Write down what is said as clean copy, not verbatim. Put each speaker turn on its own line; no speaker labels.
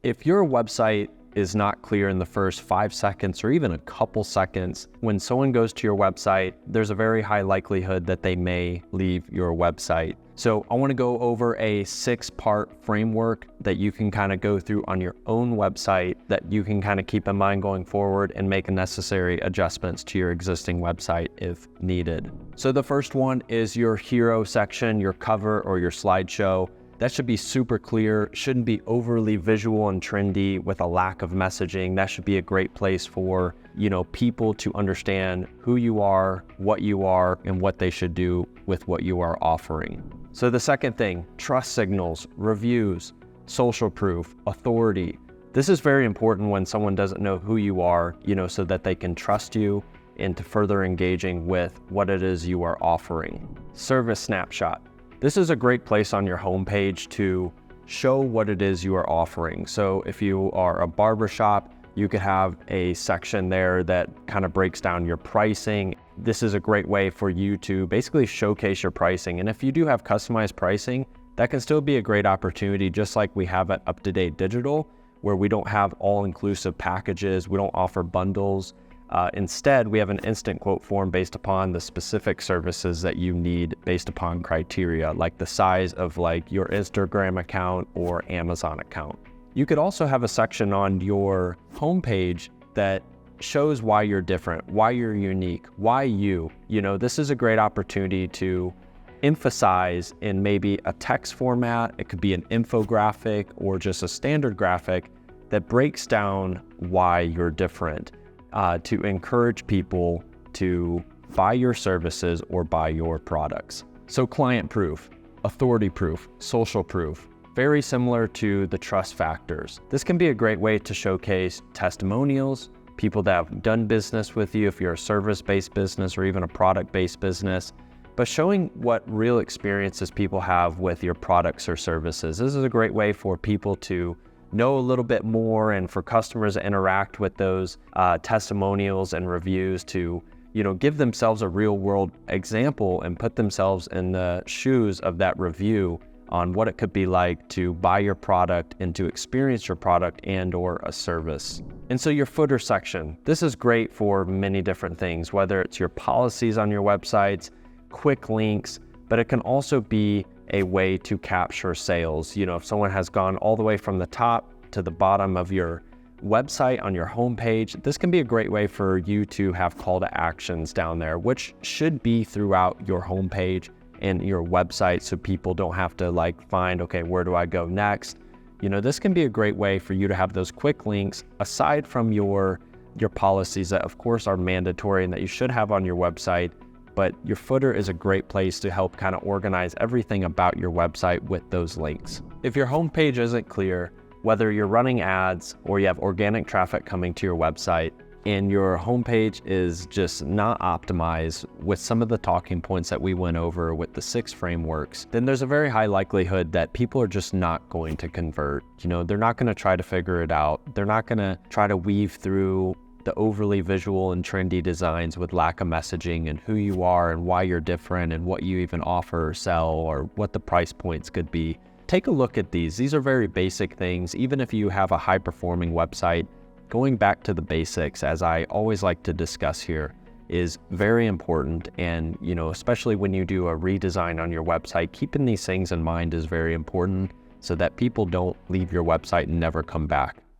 If your website is not clear in the first 5 seconds or even a couple seconds, when someone goes to your website, there's a very high likelihood that they may leave your website. So I want to go over a 6-part framework that you can kind of go through on your own website that you can kind of keep in mind going forward and make necessary adjustments to your existing website if needed. So the first one is your hero section, your cover or your slideshow. That should be super clear, shouldn't be overly visual and trendy with a lack of messaging. That should be a great place for, people to understand who you are, and what they should do with what you are offering. So the second thing, trust signals, reviews, social proof, authority. This is very important when someone doesn't know who you are, so that they can trust you into further engaging with what it is you are offering. Service snapshot. This is a great place on your homepage to show what it is you are offering. So if you are a barbershop, you could have a section there that kind of breaks down your pricing. This is a great way for you to basically showcase your pricing. And if you do have customized pricing, that can still be a great opportunity, just like we have at Up-to-Date Digital, where we don't have all-inclusive packages, we don't offer bundles. Instead, we have an instant quote form based upon the specific services that you need based upon criteria, like the size of your Instagram account or Amazon account. You could also have a section on your homepage that shows why you're different, why you're unique, why you. This is a great opportunity to emphasize in maybe a text format. It could be an infographic or just a standard graphic that breaks down why you're different. To encourage people to buy your services or buy your products. So client proof, authority proof, social proof, very similar to the trust factors. This can be a great way to showcase testimonials, people that have done business with you if you're a service-based business or even a product-based business, but showing what real experiences people have with your products or services. This is a great way for people to know a little bit more and for customers to interact with those testimonials and reviews to, give themselves a real world example and put themselves in the shoes of that review on what it could be like to buy your product and to experience your product and or a service. And so your footer section, this is great for many different things, whether it's your policies on your websites, quick links, but it can also be a way to capture sales. If someone has gone all the way from the top to the bottom of your website on your homepage, this can be a great way for you to have call to actions down there, which should be throughout your homepage and your website so people don't have to find, okay, where do I go next? This can be a great way for you to have those quick links aside from your policies that of course are mandatory and that you should have on your website. But your footer is a great place to help kind of organize everything about your website with those links. If your homepage isn't clear, whether you're running ads or you have organic traffic coming to your website and your homepage is just not optimized with some of the talking points that we went over with the 6 frameworks, then there's a very high likelihood that people are just not going to convert. They're not going to try to figure it out. They're not going to try to weave through the overly visual and trendy designs with lack of messaging and who you are and why you're different and what you even offer or sell or what the price points could be. Take a look at these. These are very basic things. Even if you have a high performing website, going back to the basics, as I always like to discuss here, is very important. And, especially when you do a redesign on your website, keeping these things in mind is very important so that people don't leave your website and never come back.